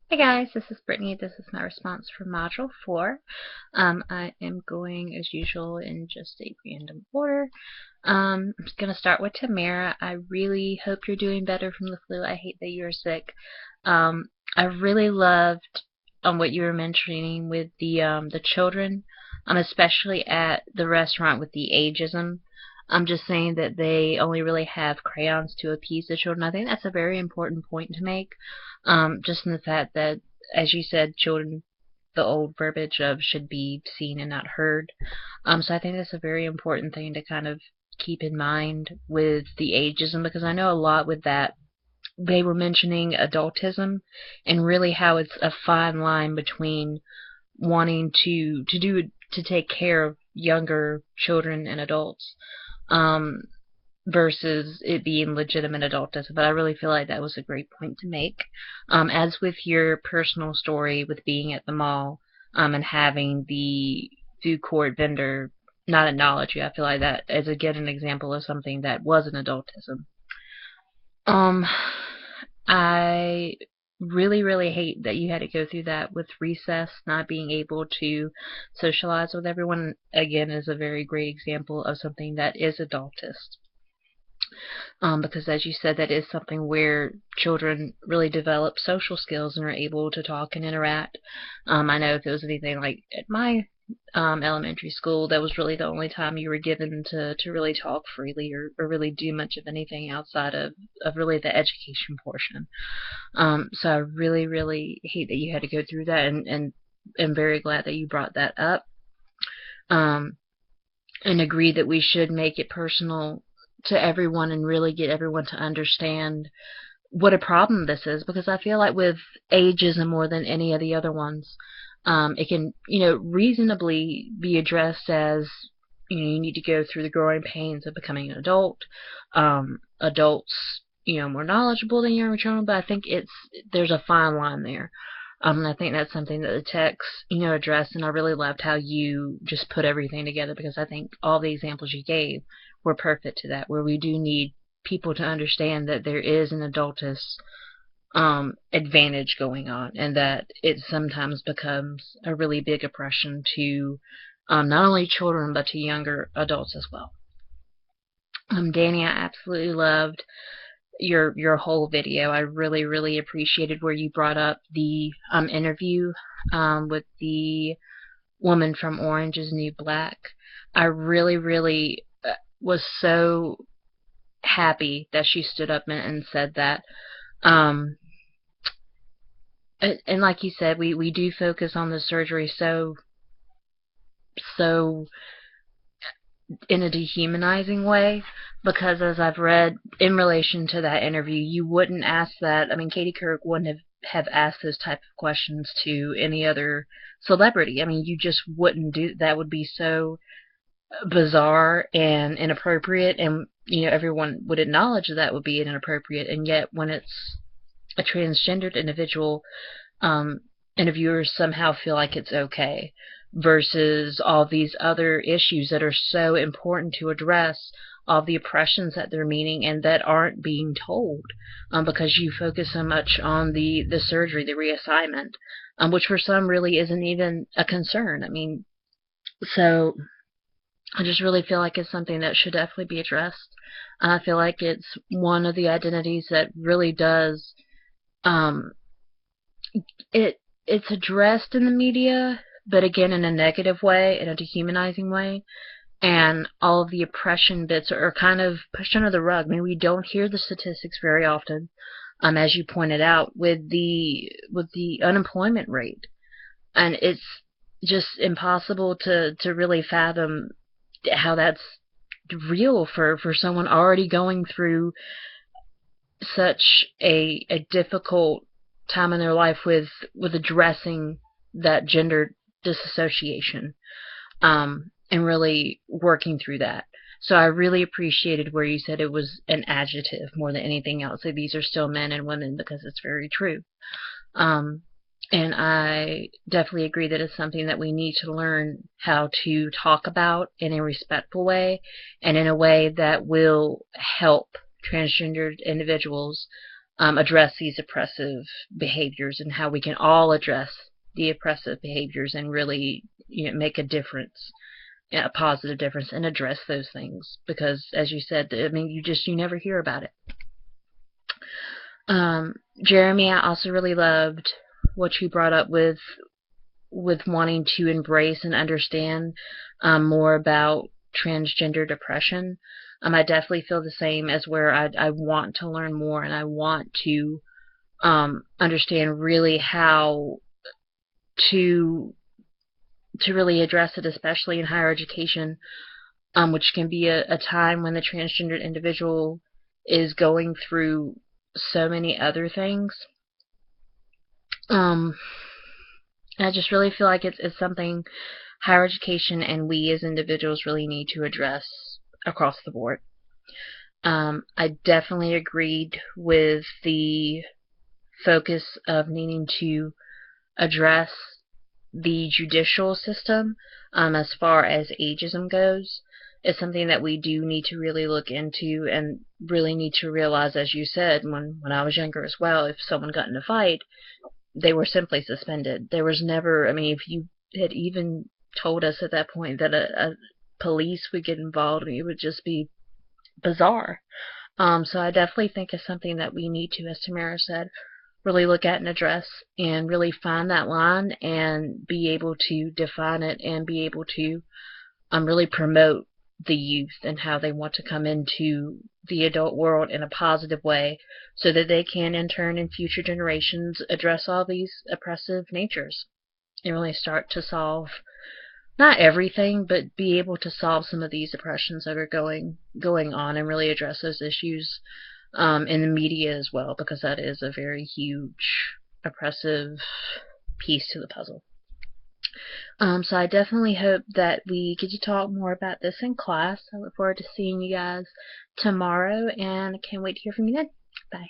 Hey guys, this is Brittany. This is my response for Module 4. I am going, as usual, in just a random order. I'm going to start with Tamara. I really hope you're doing better from the flu. I hate that you're sick. Um, I really loved what you were mentioning with the children, especially at the restaurant with the ageism. I'm just saying that they only really have crayons to appease the children. I think that's a very important point to make. Just in the fact that, as you said, children, the old verbiage of should be seen and not heard. So I think that's a very important thing to kind of keep in mind with the ageism, because I know a lot with that they were mentioning adultism and really how it's a fine line between wanting to take care of younger children and adults, um, versus it being legitimate adultism. But I really feel like that was a great point to make. As with your personal story with being at the mall, and having the food court vendor not acknowledge you, I feel like that is again an example of something that was an adultism. Um, I really hate that you had to go through that with recess, not being able to socialize with everyone. Again, is a very great example of something that is adultist. Because as you said, that is something where children really develop social skills and are able to talk and interact. I know if it was anything like at my elementary school, that was really the only time you were given to really talk freely, or really do much of anything outside of really the education portion. So I really hate that you had to go through that, and am very glad that you brought that up. Um, and agree that we should make it personal to everyone and really get everyone to understand what a problem this is, because I feel like with ageism more than any of the other ones, it can, reasonably be addressed as, you need to go through the growing pains of becoming an adult. Adults, more knowledgeable than younger children, but I think there's a fine line there. And I think that's something that the text, addressed, and I really loved how you just put everything together, because I think all the examples you gave were perfect to that, where we do need people to understand that there is an adultist advantage going on, and that it sometimes becomes a really big oppression to not only children but to younger adults as well. Danny, I absolutely loved your whole video. I really appreciated where you brought up the interview with the woman from Orange is New Black. I really was so happy that she stood up and said that. Um, and like you said, we do focus on the surgery so in a dehumanizing way, because as I've read in relation to that interview, you wouldn't ask that. I mean, Katie Couric wouldn't have asked those type of questions to any other celebrity. I mean, you just wouldn't do that. Would be so bizarre and inappropriate, and everyone would acknowledge that would be inappropriate. And yet when it's a transgendered individual, um, interviewers somehow feel like it's okay, versus all these other issues that are so important to address, all the oppressions that they're meeting and that aren't being told, because you focus so much on the surgery, the reassignment, which for some really isn't even a concern. I mean, so I just really feel like it's something that should definitely be addressed. I feel like it's one of the identities that really does, um, it's addressed in the media, but again in a negative way, in a dehumanizing way, and all of the oppression bits are kind of pushed under the rug. I mean, we don't hear the statistics very often, as you pointed out, with the unemployment rate, and it's just impossible to really fathom how that's real for someone already going through such a difficult time in their life with addressing that gender disassociation, and really working through that. So I really appreciated where you said it was an adjective more than anything else. Like, these are still men and women, because it's very true. Um, and I definitely agree that it's something that we need to learn how to talk about in a respectful way, and in a way that will help transgendered individuals, address these oppressive behaviors, and how we can all address the oppressive behaviors and really, make a difference, a positive difference, and address those things. Because, as you said, I mean, you never hear about it. Jeremy, I also really loved what you brought up with wanting to embrace and understand more about transgender depression. I definitely feel the same, as where I want to learn more, and I want to understand really how to really address it, especially in higher education, which can be a time when the transgendered individual is going through so many other things. I just really feel like it's something higher education and we as individuals really need to address across the board. I definitely agreed with the focus of needing to address the judicial system as far as ageism goes. Is something that we do need to really look into, and really need to realize, as you said, when I was younger as well, if someone got in a fight, they were simply suspended. There was never, I mean, if you had even told us at that point that a police would get involved, it would just be bizarre. So I definitely think it's something that we need to, as Tamara said, really look at and address, and really find that line and be able to define it, and be able to really promote the youth and how they want to come into the adult world in a positive way, so that they can, in turn, in future generations, address all these oppressive natures and really start to solve, not everything, but be able to solve some of these oppressions that are going on, and really address those issues in the media as well, because that is a very huge oppressive piece to the puzzle. So I definitely hope that we get to talk more about this in class. I look forward to seeing you guys tomorrow, and I can't wait to hear from you then. Bye.